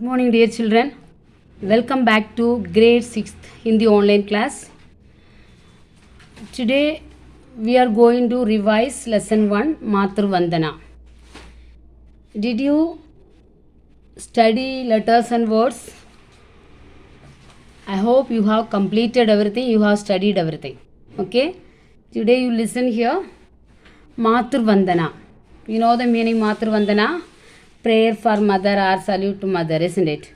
Good morning, dear children. Welcome back to grade 6th Hindi online class. Today we are going to revise lesson 1 Matru Vandana. Did you study letters and words? I hope you have completed everything, you have studied everything. Okay? Today you listen here Matru Vandana. You know the meaning Matru Vandana? Prayer for mother or salute to mother, isn't it?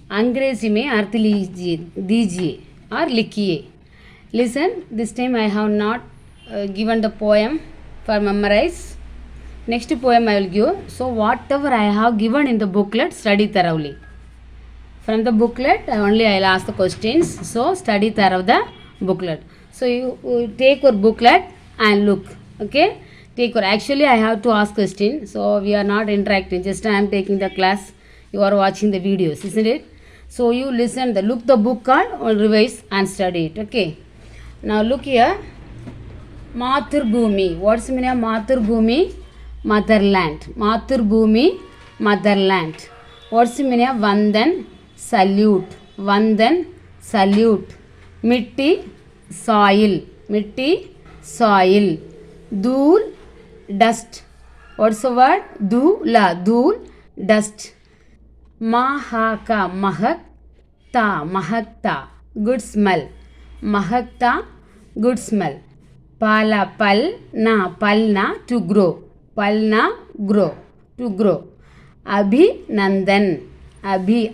अंग्रेजी में अर्थ लीजिए दीजिए और लिखिए. Listen, this time I have not given the poem for memorize. Next poem I will give. So whatever I have given in the booklet, study thoroughly. From the booklet only I will ask the questions. So study thoroughly the booklet. So you take your booklet and look. Okay. Actually I have to ask question, so we are not interacting, just I am taking the class, you are watching the videos, isn't it? So you listen, look the book or revise and study it. Okay, now look here. Matrbhumi, what's the meaning of Matrbhumi? Motherland. Matrbhumi, motherland. What's the meaning of Vandan? Salute. Vandan, salute. Mitti, soil. Mitti, soil. Dhool, dust. What's the word? Dhoola, dhool, dust. Mahaka, mahakta, mahakta, good smell. Mahakta, good smell. Pala, palna, to grow. Palna, grow, to grow. Abhinandan, abhi,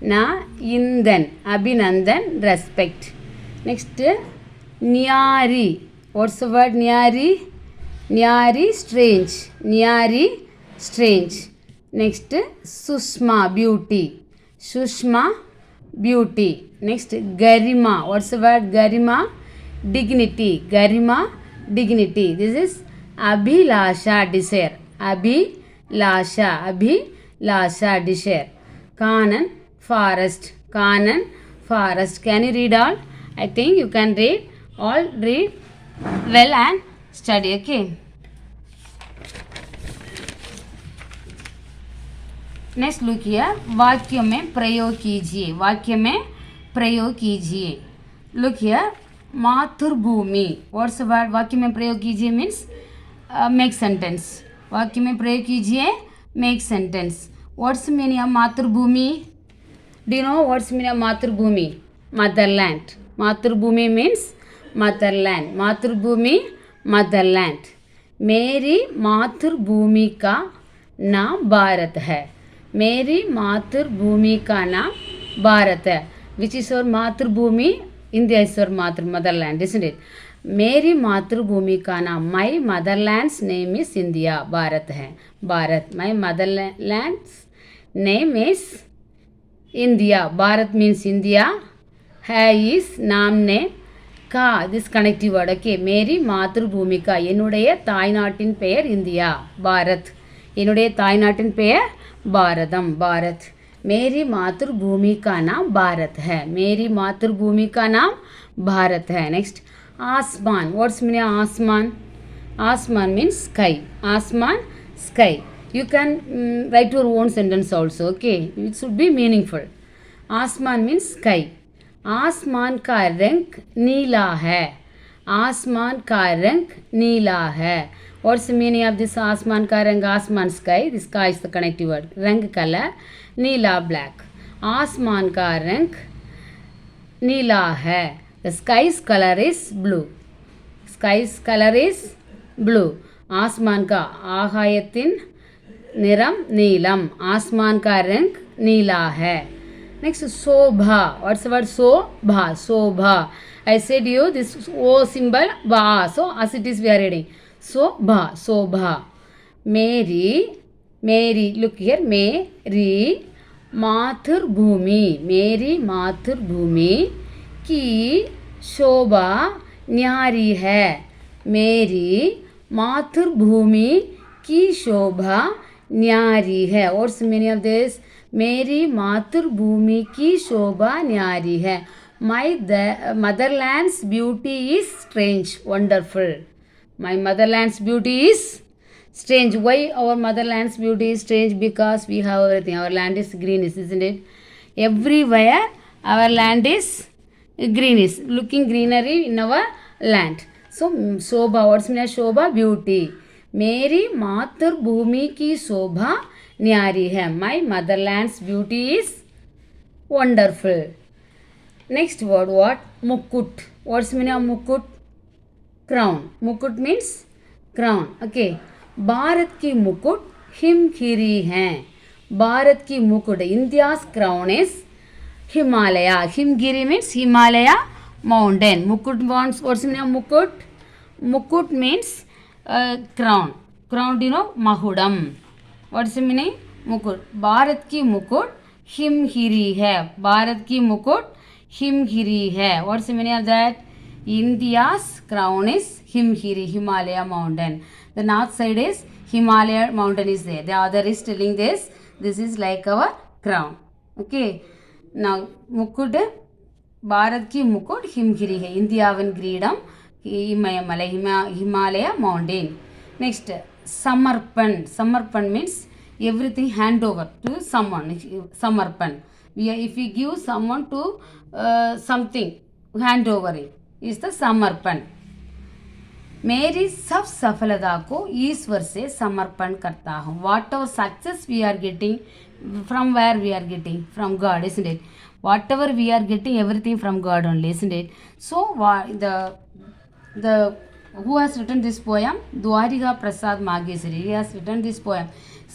na, indan. Abhinandan, respect. Next, Nyari. What's the word Nyari? Nyari, strange. Nyari, strange. Next, Sushma, beauty. Sushma, beauty. Next, Garima. What's the word Garima? Dignity. Garima, dignity. This is Abhilasha, desire. Abhilasha, desire. Kanan, forest. Kanan, forest. Can you read all? I think you can read. All read well and study. Okay. Next look here, वाक्य में प्रयोग कीजिए. वाक्य में प्रयोग कीजिए. Look here, मातृभूमि. What's the word? वाक्य में प्रयोग कीजिए मीन्स मेक सेंटेंस. वाक्य में प्रयोग कीजिए, make sentence. What's meaning of मातृभूमि? Do you know what's meaning of मातृभूमि? मदरलैंड. मातृभूमि मीन्स मदरलैंड. मातृभूमि, मदरलैंड. मेरी मातृभूमि का नाम भारत है. मेरी मातृभूमि का नाम भारत है. विच इज योर मातृभूमि? India is your motherland, isn't it? मेरी मातृभूमि का नाम, my motherland's name is India. Bharat है. Bharat. My motherland's name is India. Bharat means India. है इज नाम ने का, दिस कनेक्टिव वर्ड. ओके, मेरी मातृभूमि का, என்னுடைய தாய்நாட்டின் பெயர் இந்தியா, பாரத். என்னுடைய தாய்நாட்டின் பெயர் பாரதம், பாரத். मेरी मातृभूमि का नाम भारत है. मेरी मातृभूमि का नाम भारत है. नेक्स्ट, आसमान. व्हाट्स मीनिंग आसमान? आसमान मीन्स स्काई. आसमान, sky. You can write your own sentence also. Okay, it should be meaningful. आसमान means sky. आसमान का रंग नीला है. आसमान का रंग नीला है. What's the meaning of this आसमान का रंग? आसमान sky. This sky is the connective word. रंग color, नीला black. आसमान का रंग नीला है. The sky's color is blue. Sky's color is blue. आसमान का, आकायத்தின் निरम नीलम. आसमान का रंग नीला है. Next, Shobha. What's the word? Shobha. Shobha. I said you this O symbol ba. So as it is we are reading. शोभा, शोभा. मेरी. Look here. मेरी मातृभूमि. मेरी मातृभूमि की शोभा न्यारी है. मेरी मातृभूमि की शोभा न्यारी है. What's the meaning of this? मेरी मातृभूमि की शोभा न्यारी है. My motherland's beauty is strange, wonderful. My motherland's beauty is Strange. Why our motherland's beauty is strange? Because we have everything. Our land is greenish, isn't it? Everywhere our land is greenish. Looking greenery in our land. So Shobha, what's mean Shobha? Beauty. मेरी मातृभूमि की शोभा न्यारी है. My motherland's beauty is wonderful. Next word, what? Mukut. What's meaning of mukut? Crown. Mukut means crown. Okay. Bharat की मुकुट हिमगिरी हैं. भारत की मुकुट, India's crown is Himalaya. Himgiri means Himalaya mountain. Mukut means, what's the meaning of mukut? Mukut means crown. Crown, do you know? Mahudam. What's the meaning? Mukut. Bharat की मुकुट हिमगिरी है. भारत की मुकुट हिमगिरी है. What's the meaning of that? India's crown is Himgiri, Himalaya mountain. The north side is Himalaya mountain is there. The other is telling this. This is like our crown. Okay. Now मुकुट, भारत की मुकुट हिमगिरी है. इंडियाविन கிரீடம் இமயமலை, Himalaya mountain. Next, samarpan. Samarpan means everything hand over to someone. Samarpan. If we give someone to something, hand over it is the samarpan. मेरी सब सफलता को ईश्वर से समर्पण करता हूँ. What our success we are getting, from where we are getting? From God, isn't it? Whatever we are getting, everything from God only, isn't it? So the who has written this poem? Dwarika Prasad Mageshwari. He has written this poem.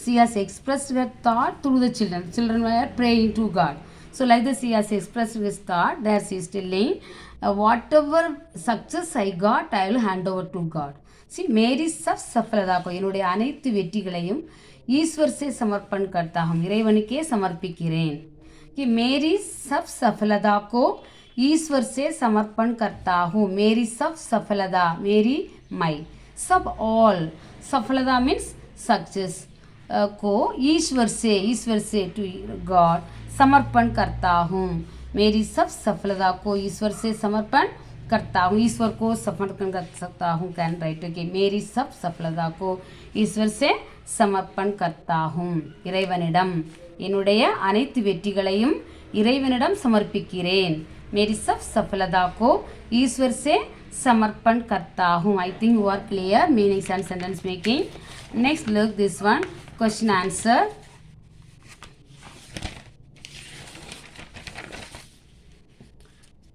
She has expressed her thought through the children. Children were praying to God. So like this, he has expressed his thought. There she is telling, whatever success I got, I will hand over to God. See, मेरी सब सफलता को, என்னுடைய அனைத்து வெற்றிகளையும் ईश्वर से समर्पण करता हूँ, இறைவனுக்கே சமர்ப்பிக்கிறேன். कि मेरी सब सफलता को ईश्वर से समर्पण करता हूँ. मेरी सब सफलता, मेरी माई, सब ऑल सफलता मीन्स सक्सेस को ईश्वर से टू गॉड समर्पण करता हूँ. मेरी सब सफलता को ईश्वर से समर्पण करता हूँ. ईश्वर को समर्पण कर सकता हूँ. Can write. ओके. मेरी सब सफलता को ईश्वर से समर्पण करता हूँ. இறைவனிடம் என்னுடைய அனைத்து வெற்றிகளையும் இறைவனிடம் சமர்ப்பிக்கிறேன். मेरी सब सफलता को ईश्वर से समर्पण करता हूँ. I think you are clear meanings and sentence making. Next, look this one. Question answer.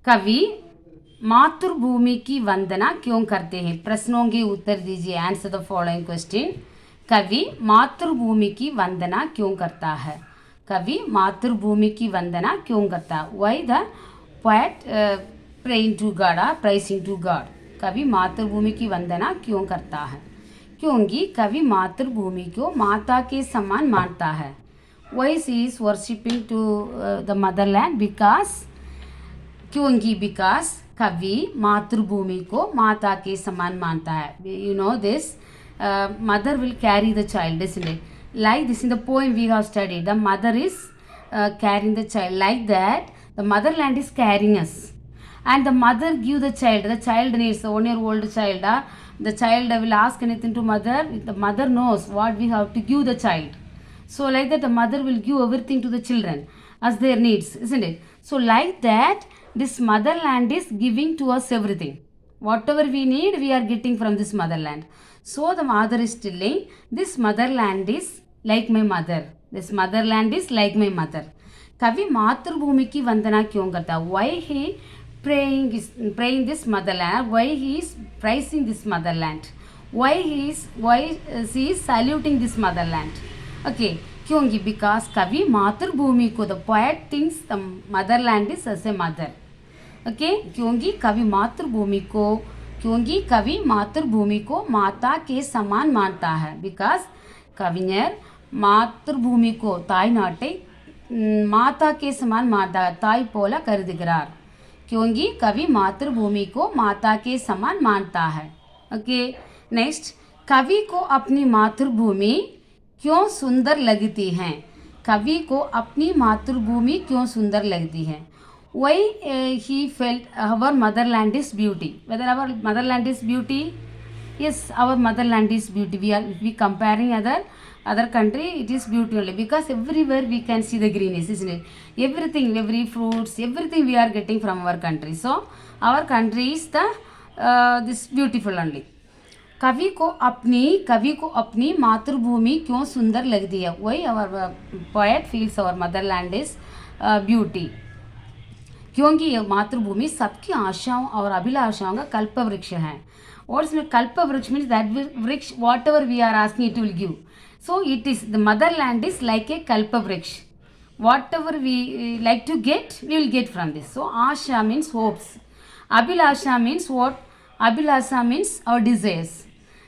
कवि मातृभूमि की वंदना क्यों करते हैं? प्रश्नों के उत्तर दीजिए. Answer the following question. कवि मातृभूमि की वंदना क्यों करता है? कवि मातृभूमि की वंदना क्यों करता है? Why the poet praying to God और प्राइसिंग टू गॉड? कवि मातृभूमि की वंदना क्यों करता है? क्योंकि कवि मातृभूमि को माता के समान मानता है. Why she is worshipping to the motherland? Because, क्योंकि बिकॉज कवि मातृभूमि को माता के समान मानता है. You know this, mother will carry the child, isn't it? Like this in the poem we have studied, the mother is carrying the child. Like that, the motherland is carrying us, and the mother give the child needs, the 1-year-old child, the child will ask anything to mother, the mother knows what we have to give the child. So like that, the mother will give everything to the children as their needs, isn't it? So like that, this motherland is giving to us everything. Whatever we need, we are getting from this motherland. So the mother is telling, this motherland is like my mother. This motherland is like my mother. कवि मातृभूमि की वंदना क्यों करता है? Why he praying this motherland? Why he is praising this motherland? Why she is saluting this motherland? Okay. क्योंकि because कवि मातृभूमि को, the poet thinks the motherland is as a mother. Okay. क्योंकि कवि मातृभूमि को माता के समान मानता है. बिकॉज कविஞர் मातृभूमि को, ताई नाட்டை माता के समान मानता है, ताई போல கருதுகிறார். क्योंकि कवि मातृभूमि को माता के समान मानता है. ओके. नेक्स्ट, कवि को अपनी मातृभूमि क्यों सुंदर लगती है? कवि को अपनी मातृभूमि क्यों सुंदर लगती है? Why he felt our motherland is beauty? Whether our motherland is beauty? Yes, our motherland is beauty. We comparing other country, it is beauty only because everywhere we can see the greenness, isn't it? Everything, every fruits, everything we are getting from our country. So our country is the this beautiful only. कवि को अपनी मातृभूमि क्यों सुंदर लगती है? वही our poet feels our motherland is beauty, क्योंकि यह मातृभूमि सबकी आशाओं और अभिलाषाओं का कल्प वृक्ष है. और इसमें कल्प वृक्ष मीन्स दैट वृक्ष whatever we are asking it will give. So it is the motherland is like a कल्प वृक्ष. Whatever we like to get, we will get from this. So asha means hopes, abhilasha means what? Abhilasha means our desires.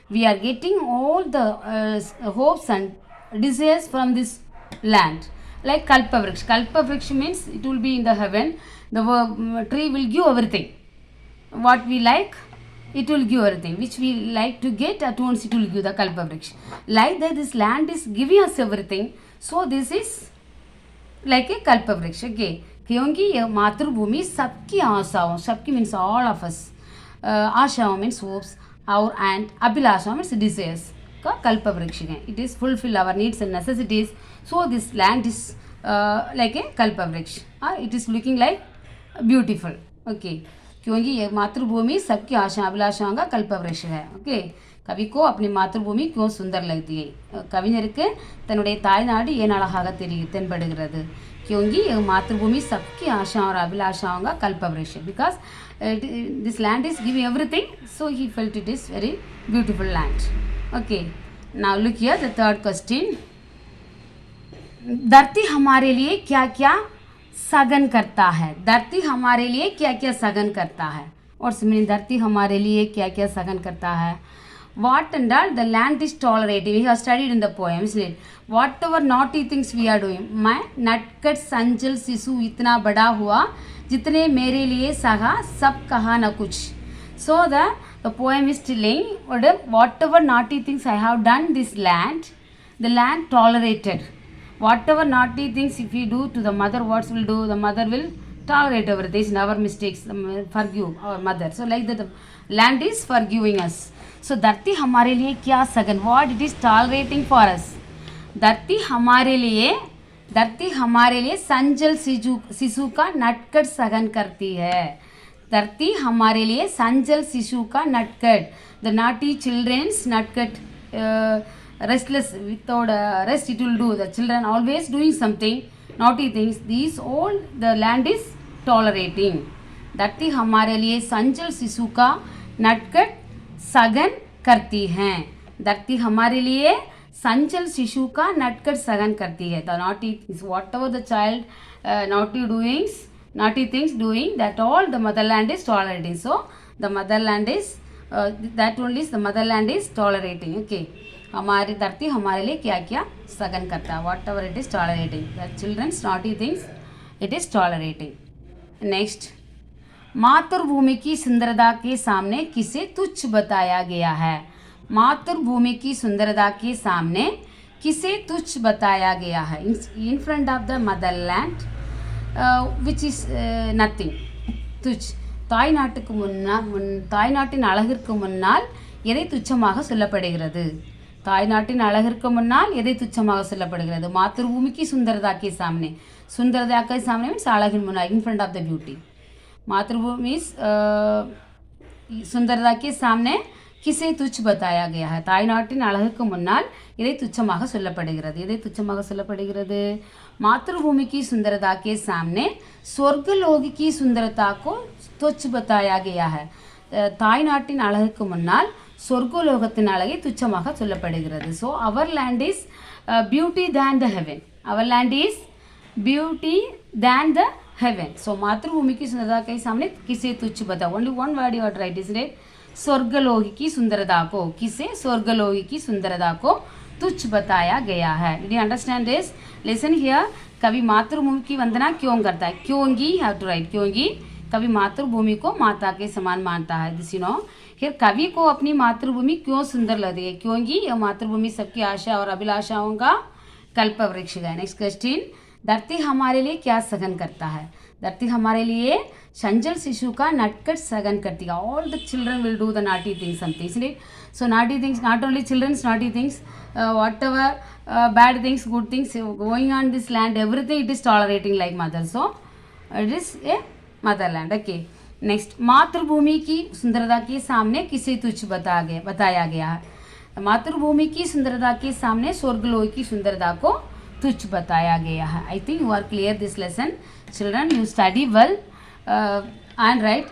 We are getting all the hopes and desires from this land, like kalpavriksha. Kalpavriksha means it will be in the heaven. The tree will give everything what we like, it will give everything which we like to get, at once it will give the kalpavriksha. Like that this land is giving us everything, so this is like a कल्प वृक्ष. Okay, क्योंकि यह मातृभूमि सबकी आशाओं, सबकी means all of us, आशाओं means hopes और एंड अभिलाषाओं मीन्स डिजायर्स का कल्प वृक्ष है. It is fulfil our needs and necessities. So this land is like a कल्प वृक्ष, it is looking like beautiful. Okay, क्योंकि यह मातृभूमि सबकी आशा अभिलाषाओं का कल्प वृक्ष है. ओके, कवि को अपनी मातृभूमि क्यों सुंदर लगती है? कविஞருக்கு தன்னுடைய தாய்நாடு ஏன் அழகாக தென்படுகிறது? क्योंकि यह मातृभूमि सबकी आशाओं और अभिलाषाओं का कल्प वृक्ष. Because this land is giving everything, so he felt it is very beautiful land. Okay, now look here the third question. धरती हमारे लिए क्या क्या सघन करता है? धरती हमारे लिए क्या क्या सघन करता है? और मीनिंग धरती हमारे लिए क्या क्या सघन करता है? What and all the land is tolerating. We have studied in the poem, isn't it? Whatever naughty things we are doing. मैं नटखट संचल शिशु इतना बड़ा हुआ, जितने मेरे लिए सहा सब कहा न कुछ. So the poem is telling whatever naughty things I have done this land, the land tolerated. Whatever naughty things if we do to the mother, what will do? The mother will tolerate everything, our mistakes, forgive our mother. So like that the land is forgiving us. So धरती हमारे लिए क्या सघन, what it is tolerating for us. धरती हमारे लिए संचल शिशु का नटखट सघन करती है. धरती हमारे लिए संचल शिशु का नटखट, the naughty children's नटखट, restless without rest it will do. The children always doing something naughty things. These all the land is tolerating. धरती हमारे लिए संचल शिशु का नटखट सघन करती हैं. धरती हमारे लिए संचल शिशु का नटखट सघन करती है. The naughty things, whatever the child naughty things doing, that all the motherland is tolerating. So the motherland is that only the motherland is tolerating. Okay, हमारी धरती हमारे लिए क्या क्या सघन करता है? whatever it is tolerating, the children's naughty things it is tolerating. Next, मातृभूमि की सुंदरता के सामने किसे तुच्छ बताया गया है? मातृभूमि की सुंदरता के सामने किसे तुच्छ बताया गया है? In front of the Motherland which is nothing. तुच्छ, தாய்நாட்டின் அழகிற்கு முன்னால் எதை துச்சமாக சொல்லப்படுகிறது? தாய்நாட்டின் அழகிற்கு முன்னால் எதை துச்சமாக சொல்லப்படுகிறது? मातृभूमि की सुंदरता के सामने, सुंदरता के सामने मीन्स அழகின் முன்னால், in front of the beauty. मातृभूमि सुंदरता के सामने किसे तुच्छ बताया गया है? தாய்நாட்டின் அழகுக்கு முன்னால் எதை துச்சமாக சொல்லப்படுகிறது? எதை துச்சமாக சொல்லப்படுகிறது? मातृभूमि की सुंदरता के सामने स्वर्गलोक की सुंदरता को तुच्छ बताया गया है. தாய்நாட்டின் அழகுக்கு முன்னால் சொர்க்கலோகத்தின் அழகை துச்சமாக சொல்லப்படுகிறது. So our land is beauty than the heaven. Our land is beauty than the heaven. So मातृभूमि की सुंदरता के सामने किसे तुच्छ बता? Only one word you are right, is it? स्वर्गलोक की सुंदरता को, किसे? स्वर्गलोक की सुंदरता को तुच्छ बताया गया है. Did you understand this? Listen here. कवि मातृभूमि की वंदना क्यों करता है? क्योंकि हैव टू राइट, क्योंकि कवि मातृभूमि को माता के समान मानता है. This you know. फिर कवि को अपनी मातृभूमि क्यों सुंदर लगती है? क्योंकि यह मातृभूमि सबकी आशा और अभिलाषाओं का कल्प वृक्ष है. Next question. धरती हमारे लिए क्या सहन करता है? धरती हमारे लिए चंचल शिशु का नटखट सहन करती है. All the children will do the naughty things, something, isn't it? So naughty things, not only children's naughty things, whatever bad things, good things going on this land, everything it is tolerating like mother. So it is a motherland. Okay. Next, मातृभूमि की सुंदरता के सामने किसे तुच्छ बताया गया है? मातृभूमि की सुंदरता के सामने स्वर्गलोक की सुंदरता को तुच्छ बताया गया है. I think you are clear this lesson. Children, you study well and write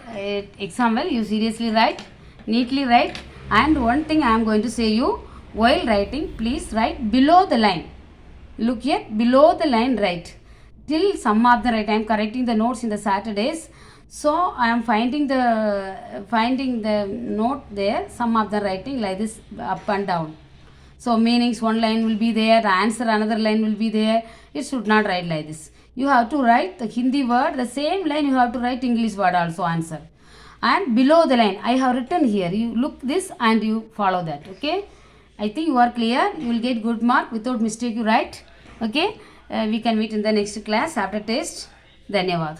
exam well. You seriously write, neatly write. And one thing I am going to say you, while writing, please write below the line. Look here, below the line write till some of the right. I am correcting the notes in the Saturdays, so I am finding the note there, some of the writing like this up and down. So meanings, one line will be there, answer another line will be there. It should not write like this. You have to write the Hindi word, the same line you have to write English word also answer. And below the line I have written here, you look this and you follow that. Okay, I think you are clear. You will get good mark without mistake. You write. Okay, we can meet in the next class after test. Dhanyavad.